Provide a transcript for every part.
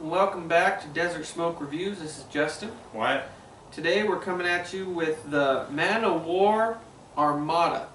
Welcome back to Desert Smoke Reviews. This is Justin. Wyatt. Today we're coming at you with the O War Armada.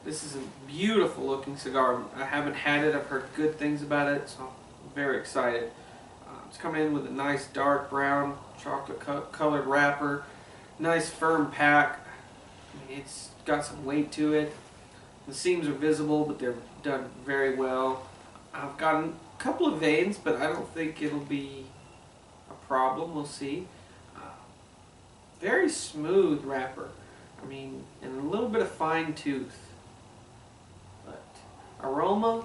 This is a beautiful looking cigar. I haven't had it. I've heard good things about it, so I'm very excited. It's coming in with a nice dark brown chocolate colored wrapper. Nice firm pack. I mean, it's got some weight to it. The seams are visible, but they're done very well. I've got a couple of veins, but I don't think it'll be a problem. We'll see. Very smooth wrapper. I mean, and a little bit of fine tooth. But aroma,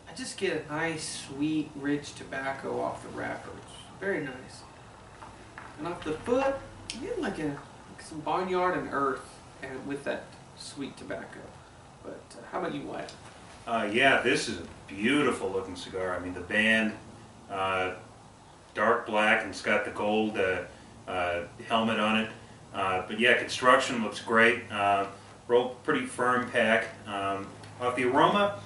I just get a nice, sweet, rich tobacco off the wrapper. It's very nice. And off the foot, you get like some barnyard and earth, and with that sweet tobacco. But how about you, Wyatt? Yeah, this is a beautiful looking cigar. I mean, the band, dark black, and it's got the gold helmet on it. But yeah, construction looks great. Real pretty firm pack. Off the aroma,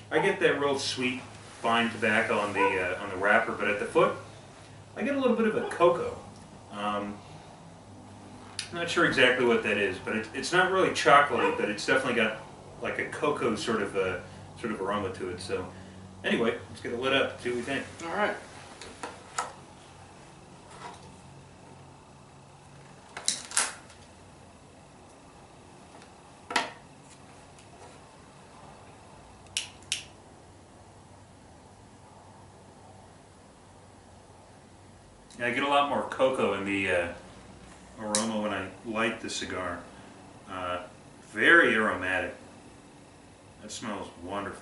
I get that real sweet, fine tobacco on the wrapper, but at the foot, I get a little bit of a cocoa. I'm not sure exactly what that is, but it's not really chocolatey, but it's definitely got like a cocoa sort of aroma to it. So anyway, let's get it lit up, see what we think. All right. Yeah, I get a lot more cocoa in the aroma when I light the cigar. Very aromatic. That smells wonderful.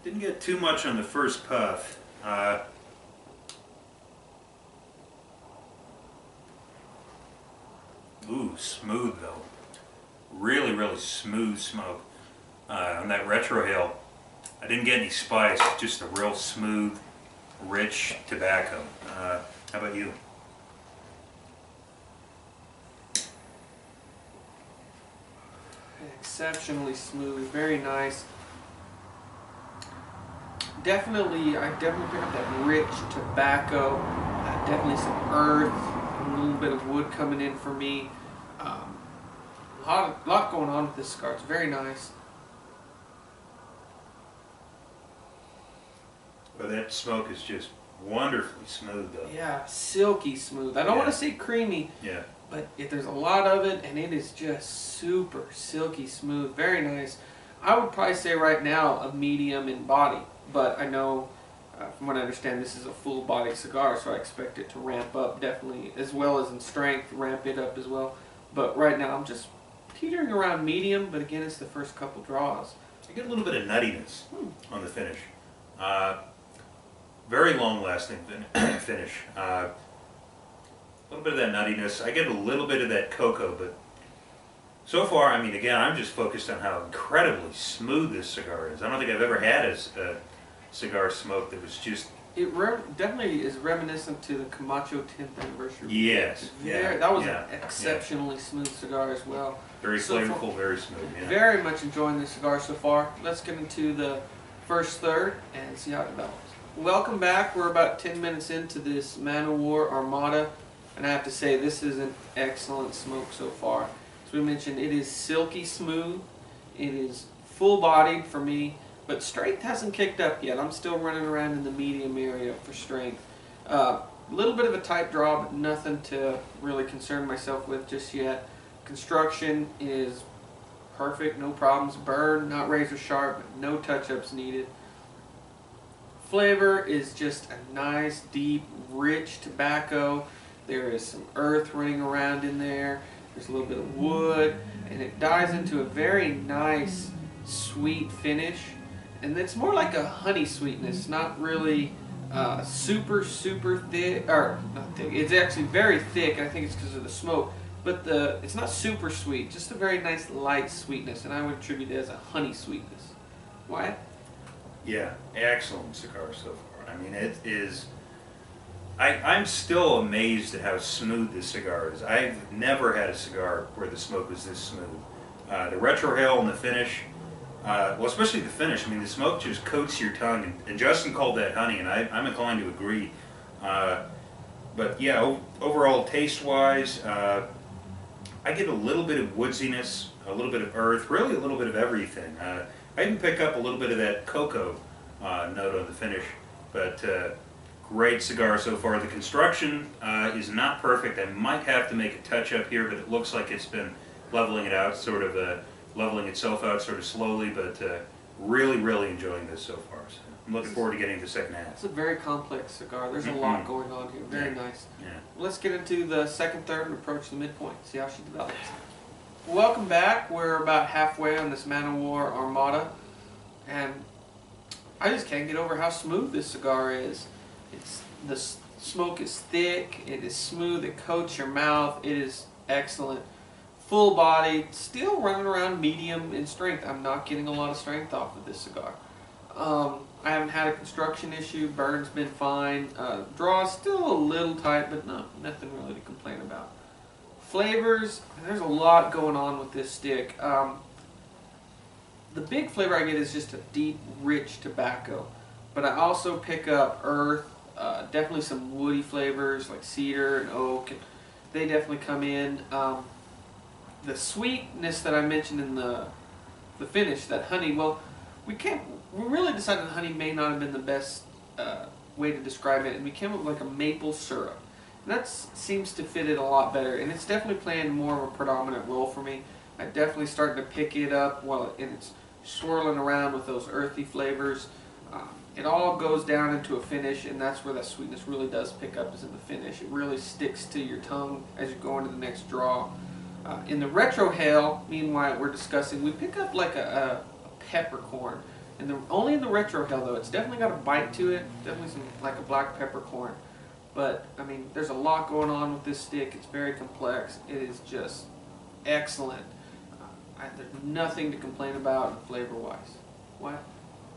Didn't get too much on the first puff. Ooh, smooth though. Really, really smooth smoke. On that retrohale, I didn't get any spice, just a real smooth, rich tobacco. How about you? Exceptionally smooth, very nice. I definitely pick up that rich tobacco, definitely some earth, a little bit of wood coming in for me. A lot going on with this cigar. It's very nice. Well, that smoke is just wonderfully smooth though. Yeah, silky smooth. I don't want to say creamy, yeah, but there's a lot of it, and it is just super silky smooth. Very nice. I would probably say right now a medium in body, but I know from what I understand this is a full body cigar, so I expect it to ramp up definitely, as well as in strength, ramp it up as well. But right now I'm just teetering around medium, but again it's the first couple draws. I get a little bit of nuttiness on the finish. Very long lasting finish. A little bit of that nuttiness. I get a little bit of that cocoa, but so far, I mean, again, I'm just focused on how incredibly smooth this cigar is. I don't think I've ever had a cigar smoke that was just... It definitely is reminiscent to the Camacho 10th anniversary. Yes, yeah. That was an exceptionally smooth cigar as well. Very flavorful, very smooth, yeah. Very much enjoying this cigar so far. Let's get into the first third and see how it develops. Welcome back. We're about 10 minutes into this O War Armada, and I have to say this is an excellent smoke so far. As we mentioned, it is silky smooth. It is full-bodied for me, but strength hasn't kicked up yet. I'm still running around in the medium area for strength. A little bit of a tight draw, but nothing to really concern myself with just yet. Construction is perfect, no problems. Burn, not razor sharp, no touch-ups needed. Flavor is just a nice, deep, rich tobacco. There is some earth running around in there. There's a little bit of wood, and it dives into a very nice, sweet finish. And it's more like a honey sweetness, not really super thick, or not thick. It's actually very thick, and I think it's because of the smoke. But it's not super sweet, just a very nice light sweetness, and I would attribute it as a honey sweetness. Wyatt? Yeah, excellent cigar so far. I mean, it is. I'm still amazed at how smooth this cigar is. I've never had a cigar where the smoke was this smooth. The retrohale and the finish, well, especially the finish. I mean, the smoke just coats your tongue, and Justin called that honey, and I'm inclined to agree. But yeah, overall taste-wise, I get a little bit of woodsiness, a little bit of earth, really a little bit of everything. I even pick up a little bit of that cocoa note on the finish, but great cigar so far. The construction is not perfect. I might have to make a touch up here, but it looks like it's been leveling it out, sort of leveling itself out sort of slowly, but really, really enjoying this so far. So I'm looking forward to getting the second half. It's a very complex cigar. There's a lot going on here. Very nice. Yeah. Let's get into the second, third, and approach the midpoint. See how she develops. Welcome back. We're about halfway on this Man O War Armada, and I just can't get over how smooth this cigar is. The smoke is thick. It is smooth. It coats your mouth. It is excellent. Full bodied, still running around medium in strength. I'm not getting a lot of strength off of this cigar. I haven't had a construction issue. Burn's been fine. Draw still a little tight, but nothing really to complain about. Flavors, there's a lot going on with this stick. The big flavor I get is just a deep, rich tobacco, but I also pick up earth, definitely some woody flavors like cedar and oak. And they definitely come in. The sweetness that I mentioned in the finish, that honey, well, we really decided that honey may not have been the best way to describe it, and we came up with like a maple syrup. And that seems to fit it a lot better, and it's definitely playing more of a predominant role for me. I definitely starting to pick it up while it's swirling around with those earthy flavors. It all goes down into a finish, and that's where that sweetness really does pick up, is in the finish. It really sticks to your tongue as you go into the next draw. In the retrohale, meanwhile, we're discussing, we pick up like a peppercorn. And only in the retrohale, though, it's definitely got a bite to it, definitely some, like a black peppercorn. But, I mean, there's a lot going on with this stick. It's very complex. It is just excellent. There's nothing to complain about flavor-wise. What?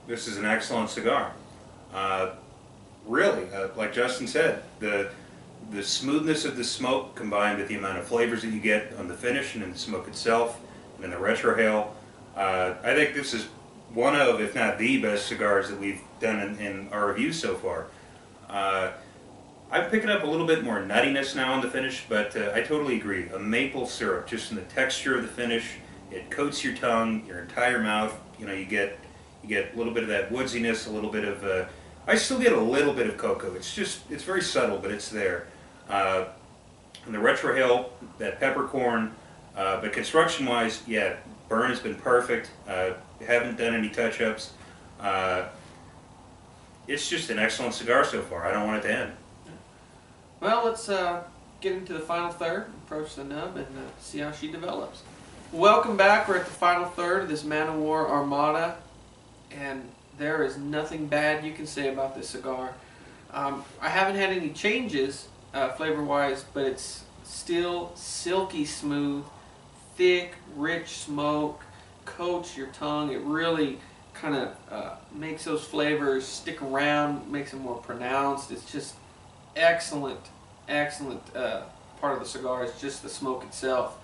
This is an excellent cigar. Really, like Justin said, the smoothness of the smoke combined with the amount of flavors that you get on the finish and in the smoke itself and in the retrohale. I think this is one of, if not the best cigars that we've done in our reviews so far. I'm picking up a little bit more nuttiness now on the finish, but I totally agree. A maple syrup, just in the texture of the finish, it coats your tongue, your entire mouth. You know, you get a little bit of that woodsiness, a little bit of. I still get a little bit of cocoa. It's very subtle, but it's there. And the retrohale, that peppercorn, but construction-wise, yeah, burn has been perfect. Haven't done any touch-ups. It's just an excellent cigar so far. I don't want it to end. Well, let's get into the final third, approach the nub, and see how she develops. Welcome back. We're at the final third of this Man O War Armada, and there is nothing bad you can say about this cigar. I haven't had any changes flavor-wise, but it's still silky smooth, thick, rich smoke, coats your tongue. It really kind of makes those flavors stick around, makes them more pronounced. It's just excellent part of the cigar is just the smoke itself.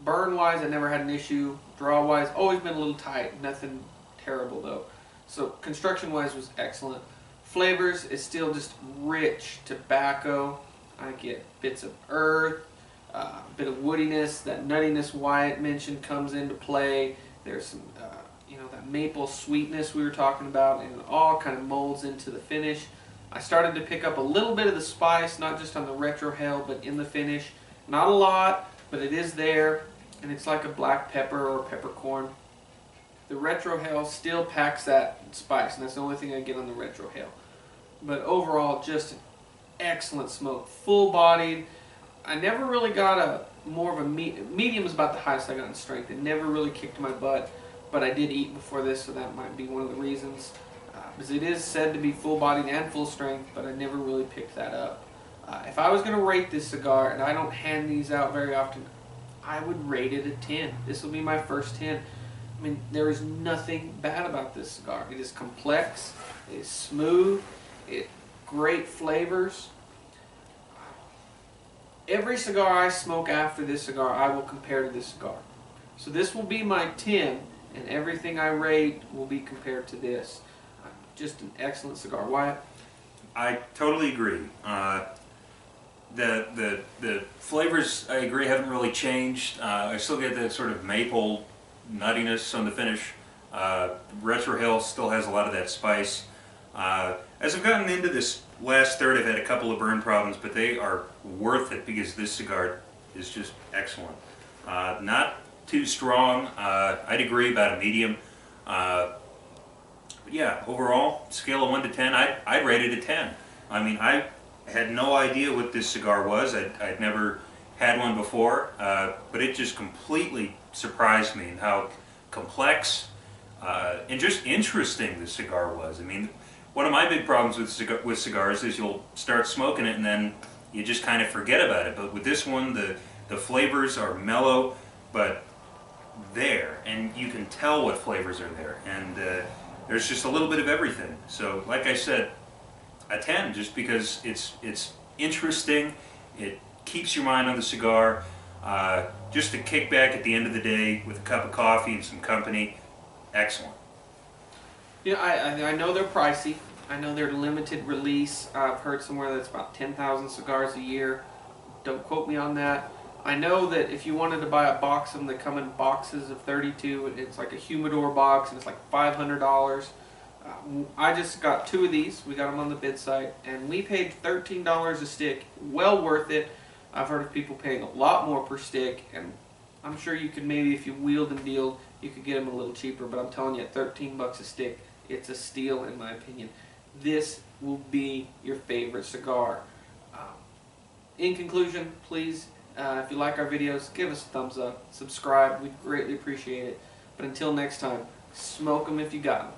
Burn-wise, I never had an issue. Draw-wise, always been a little tight. Nothing terrible, though. So construction-wise was excellent. Flavors is still just rich tobacco. I get bits of earth, a bit of woodiness. That nuttiness Wyatt mentioned comes into play. There's some, that maple sweetness we were talking about, and it all kind of molds into the finish. I started to pick up a little bit of the spice, not just on the retrohale, but in the finish. Not a lot, but it is there, and it's like a black pepper or peppercorn. The retrohale still packs that spice, and that's the only thing I get on the retrohale. But overall, just an excellent smoke, full-bodied. I never really got more of a medium is about the highest I got in strength. It never really kicked my butt, but I did eat before this, so that might be one of the reasons. Because it is said to be full-bodied and full strength, but I never really picked that up. If I was going to rate this cigar, and I don't hand these out very often, I would rate it a 10. This will be my first 10. I mean, there is nothing bad about this cigar. It is complex. is smooth. Great flavors. Every cigar I smoke after this cigar, I will compare to this cigar. So this will be my 10, and everything I rate will be compared to this. Just an excellent cigar. Wyatt? I totally agree. The flavors, I agree, haven't really changed. I still get that sort of maple nuttiness on the finish. Retro Hill still has a lot of that spice. As I've gotten into this last third, I've had a couple of burn problems, but they are worth it because this cigar is just excellent. Not too strong. I'd agree about a medium. But yeah, overall, scale of 1 to 10, I'd rate it a 10. I mean, I had no idea what this cigar was. I'd never had one before, but it just completely surprised me in how complex and just interesting the cigar was. I mean, one of my big problems with cigars is you'll start smoking it and then you just kind of forget about it. But with this one, the flavors are mellow, but there, and you can tell what flavors are there. And there's just a little bit of everything. So, like I said, a 10, just because it's interesting. It keeps your mind on the cigar. Just a kickback at the end of the day with a cup of coffee and some company. Excellent. Yeah, I know they're pricey. I know they're limited release. I've heard somewhere that's about 10,000 cigars a year. Don't quote me on that. I know that if you wanted to buy a box of them, they come in boxes of 32. It's like a humidor box, and it's like $500. I just got 2 of these. We got them on the bid site, and we paid $13 a stick. Well worth it. I've heard of people paying a lot more per stick, and I'm sure you could maybe, if you wheeled and dealed, you could get them a little cheaper. But I'm telling you, at 13 bucks a stick, it's a steal in my opinion. This will be your favorite cigar. In conclusion, please, if you like our videos, give us a thumbs up, subscribe. We'd greatly appreciate it. But until next time, smoke them if you got them.